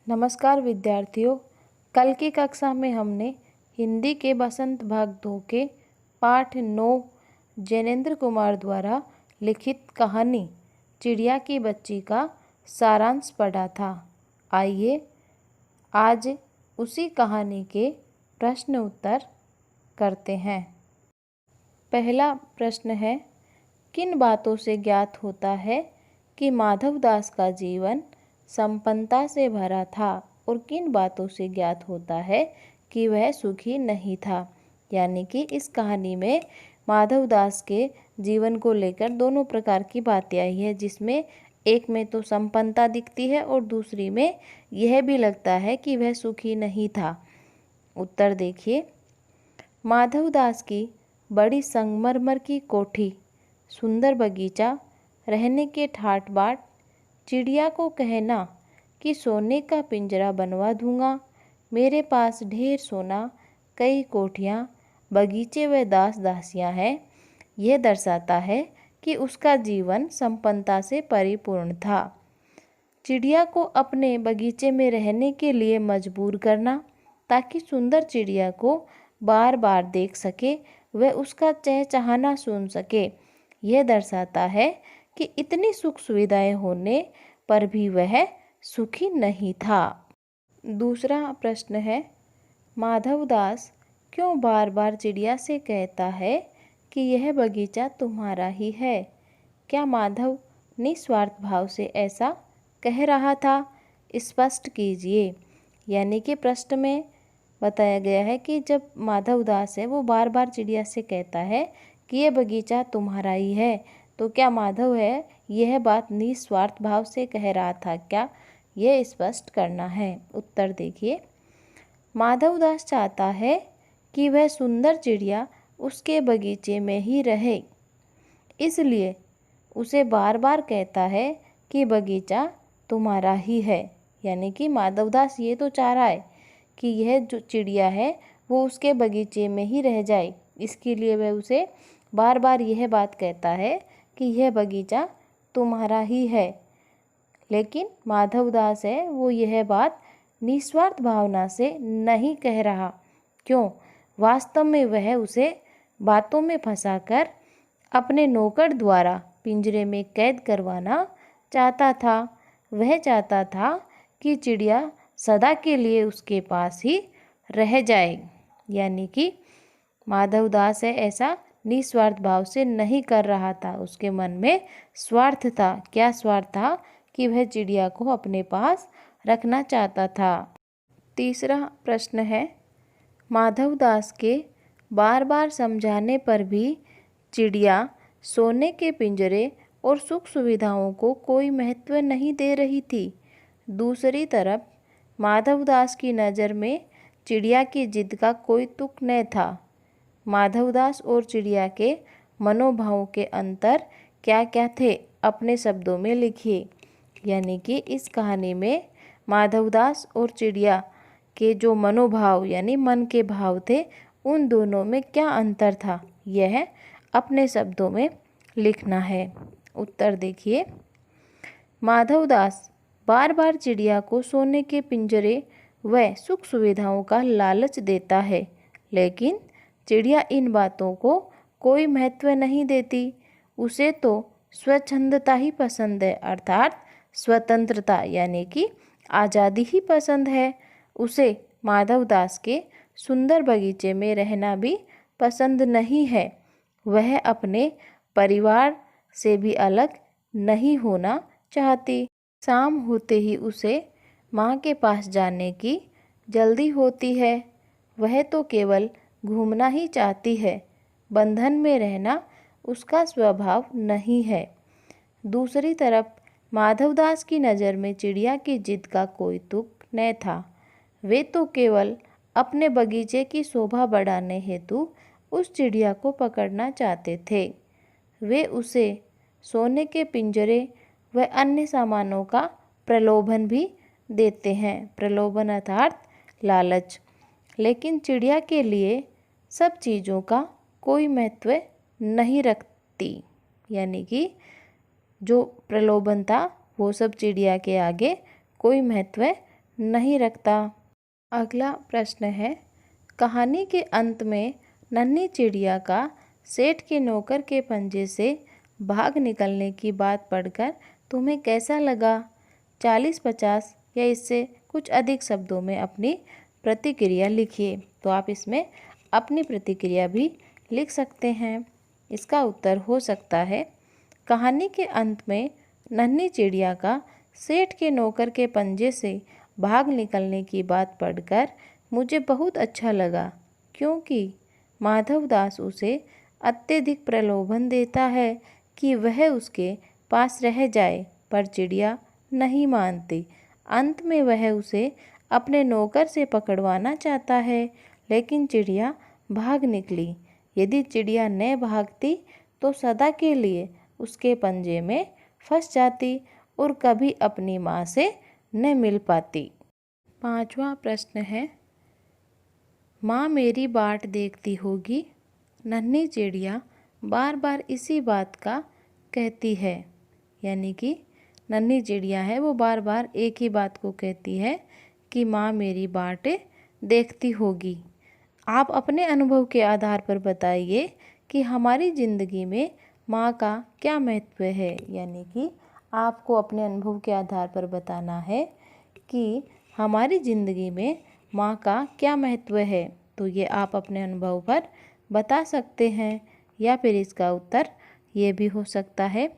नमस्कार विद्यार्थियों। कल की कक्षा में हमने हिंदी के बसंत भाग 2 के पाठ 9 जैनेन्द्र कुमार द्वारा लिखित कहानी चिड़िया की बच्ची का सारांश पढ़ा था। आइए आज उसी कहानी के प्रश्न उत्तर करते हैं। पहला प्रश्न है, किन बातों से ज्ञात होता है कि माधवदास का जीवन संपन्नता से भरा था और किन बातों से ज्ञात होता है कि वह सुखी नहीं था। यानी कि इस कहानी में माधवदास के जीवन को लेकर दोनों प्रकार की बातें आई है, जिसमें एक में तो संपन्नता दिखती है और दूसरी में यह भी लगता है कि वह सुखी नहीं था। उत्तर देखिए। माधवदास की बड़ी संगमरमर की कोठी, सुंदर बगीचा, रहने के ठाट बाट, चिड़िया को कहना कि सोने का पिंजरा बनवा दूंगा, मेरे पास ढेर सोना, कई कोठियाँ, बगीचे व दास दासियाँ हैं, यह दर्शाता है कि उसका जीवन संपन्नता से परिपूर्ण था। चिड़िया को अपने बगीचे में रहने के लिए मजबूर करना ताकि सुंदर चिड़िया को बार बार देख सके, वह उसका चहचहाना सुन सके, यह दर्शाता है कि इतनी सुख सुविधाएं होने पर भी वह सुखी नहीं था। दूसरा प्रश्न है, माधवदास क्यों बार बार चिड़िया से कहता है कि यह बगीचा तुम्हारा ही है? क्या माधव निस्वार्थ भाव से ऐसा कह रहा था? स्पष्ट कीजिए। यानी कि प्रश्न में बताया गया है कि जब माधवदास है वो बार बार चिड़िया से कहता है कि यह बगीचा तुम्हारा ही है, तो क्या माधव है यह बात निस्वार्थ भाव से कह रहा था क्या? यह स्पष्ट करना है। उत्तर देखिए। माधवदास चाहता है कि वह सुंदर चिड़िया उसके बगीचे में ही रहे, इसलिए उसे बार बार कहता है कि बगीचा तुम्हारा ही है। यानी कि माधवदास ये तो चाह रहा है कि यह जो चिड़िया है वो उसके बगीचे में ही रह जाए, इसके लिए वह उसे बार बार यह बात कहता है कि यह बगीचा तुम्हारा ही है। लेकिन माधवदास है वो यह बात निस्वार्थ भावना से नहीं कह रहा। क्यों? वास्तव में वह उसे बातों में फंसाकर अपने नौकर द्वारा पिंजरे में कैद करवाना चाहता था। वह चाहता था कि चिड़िया सदा के लिए उसके पास ही रह जाए। यानी कि माधवदास है ऐसा निस्वार्थ भाव से नहीं कर रहा था, उसके मन में स्वार्थ था। क्या स्वार्थ था? कि वह चिड़िया को अपने पास रखना चाहता था। तीसरा प्रश्न है, माधवदास के बार बार समझाने पर भी चिड़िया सोने के पिंजरे और सुख सुविधाओं को कोई महत्व नहीं दे रही थी। दूसरी तरफ माधवदास की नज़र में चिड़िया की जिद का कोई तुक न था। माधवदास और चिड़िया के मनोभावों के अंतर क्या क्या थे, अपने शब्दों में लिखिए। यानी कि इस कहानी में माधवदास और चिड़िया के जो मनोभाव यानी मन के भाव थे, उन दोनों में क्या अंतर था, यह अपने शब्दों में लिखना है। उत्तर देखिए। माधवदास बार बार चिड़िया को सोने के पिंजरे व सुख सुविधाओं का लालच देता है, लेकिन चिड़िया इन बातों को कोई महत्व नहीं देती। उसे तो स्वच्छंदता ही पसंद है, अर्थात स्वतंत्रता यानी कि आज़ादी ही पसंद है। उसे माधवदास के सुंदर बगीचे में रहना भी पसंद नहीं है। वह अपने परिवार से भी अलग नहीं होना चाहती। शाम होते ही उसे माँ के पास जाने की जल्दी होती है। वह तो केवल घूमना ही चाहती है, बंधन में रहना उसका स्वभाव नहीं है। दूसरी तरफ माधवदास की नज़र में चिड़िया की जिद का कोई तुक न था। वे तो केवल अपने बगीचे की शोभा बढ़ाने हेतु उस चिड़िया को पकड़ना चाहते थे। वे उसे सोने के पिंजरे व अन्य सामानों का प्रलोभन भी देते हैं। प्रलोभन अर्थात लालच। लेकिन चिड़िया के लिए सब चीज़ों का कोई महत्व नहीं रखती। यानी कि जो प्रलोभन था वो सब चिड़िया के आगे कोई महत्व नहीं रखता। अगला प्रश्न है, कहानी के अंत में नन्ही चिड़िया का सेठ के नौकर के पंजे से भाग निकलने की बात पढ़कर तुम्हें कैसा लगा? 40, 50 या इससे कुछ अधिक शब्दों में अपनी प्रतिक्रिया लिखिए। तो आप इसमें अपनी प्रतिक्रिया भी लिख सकते हैं। इसका उत्तर हो सकता है, कहानी के अंत में नन्ही चिड़िया का सेठ के नौकर के पंजे से भाग निकलने की बात पढ़कर मुझे बहुत अच्छा लगा, क्योंकि माधवदास उसे अत्यधिक प्रलोभन देता है कि वह उसके पास रह जाए, पर चिड़िया नहीं मानती। अंत में वह उसे अपने नौकर से पकड़वाना चाहता है, लेकिन चिड़िया भाग निकली। यदि चिड़िया न भागती तो सदा के लिए उसके पंजे में फंस जाती और कभी अपनी माँ से न मिल पाती। 5वां प्रश्न है, माँ मेरी बाट देखती होगी। नन्ही चिड़िया बार बार इसी बात का कहती है, यानी कि नन्ही चिड़िया है वो बार बार एक ही बात को कहती है कि माँ मेरी बाट देखती होगी। आप अपने अनुभव के आधार पर बताइए कि हमारी ज़िंदगी में माँ का क्या महत्व है। यानी कि आपको अपने अनुभव के आधार पर बताना है कि हमारी ज़िंदगी में माँ का क्या महत्व है। तो ये आप अपने अनुभव पर बता सकते हैं, या फिर इसका उत्तर ये भी हो सकता है,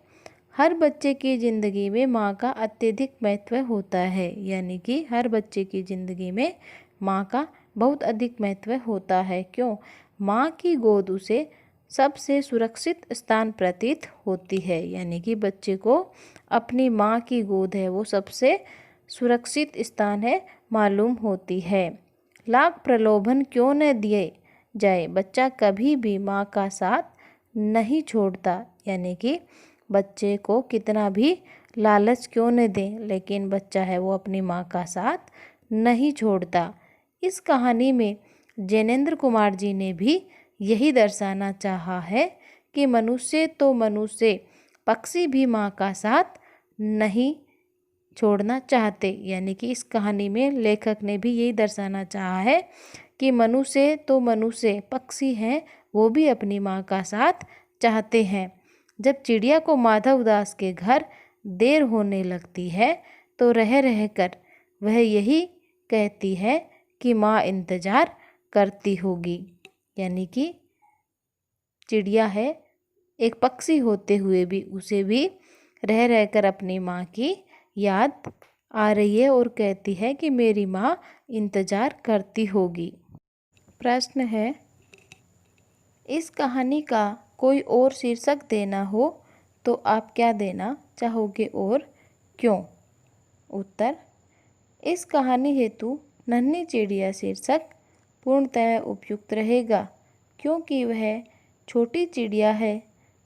हर बच्चे की ज़िंदगी में माँ का अत्यधिक महत्व होता है। यानी कि हर बच्चे की ज़िंदगी में माँ का बहुत अधिक महत्व होता है। क्यों? माँ की गोद उसे सबसे सुरक्षित स्थान प्रतीत होती है। यानी कि बच्चे को अपनी माँ की गोद है वो सबसे सुरक्षित स्थान है मालूम होती है। लाख प्रलोभन क्यों न दिए जाए, बच्चा कभी भी माँ का साथ नहीं छोड़ता। यानी कि बच्चे को कितना भी लालच क्यों न दें, लेकिन बच्चा है वो अपनी माँ का साथ नहीं छोड़ता। इस कहानी में जैनेंद्र कुमार जी ने भी यही दर्शाना चाहा है कि मनुष्य तो मनुष्य, पक्षी भी माँ का साथ नहीं छोड़ना चाहते। यानी कि इस कहानी में लेखक ने भी यही दर्शाना चाहा है कि मनुष्य तो मनुष्य, पक्षी हैं वो भी अपनी माँ का साथ चाहते हैं। जब चिड़िया को माधवदास के घर देर होने लगती है तो रह रहकर वह यही कहती है कि माँ इंतज़ार करती होगी। यानी कि चिड़िया है एक पक्षी होते हुए भी उसे भी रह रहकर अपनी माँ की याद आ रही है और कहती है कि मेरी माँ इंतज़ार करती होगी। प्रश्न है, इस कहानी का कोई और शीर्षक देना हो तो आप क्या देना चाहोगे और क्यों? उत्तर, इस कहानी हेतु नन्ही चिड़िया शीर्षक पूर्णतः उपयुक्त रहेगा, क्योंकि वह छोटी चिड़िया है।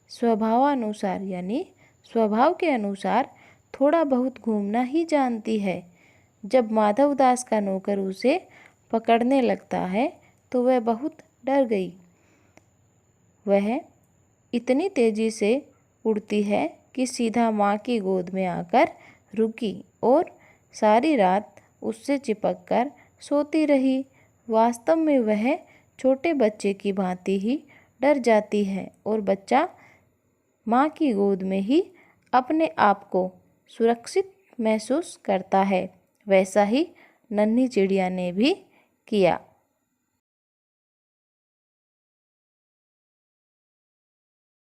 स्वभावानुसार यानी स्वभाव के अनुसार थोड़ा बहुत घूमना ही जानती है। जब माधवदास का नौकर उसे पकड़ने लगता है तो वह बहुत डर गई। वह इतनी तेज़ी से उड़ती है कि सीधा माँ की गोद में आकर रुकी और सारी रात उससे चिपक कर सोती रही। वास्तव में वह छोटे बच्चे की भांति ही डर जाती है और बच्चा माँ की गोद में ही अपने आप को सुरक्षित महसूस करता है। वैसा ही नन्ही चिड़िया ने भी किया।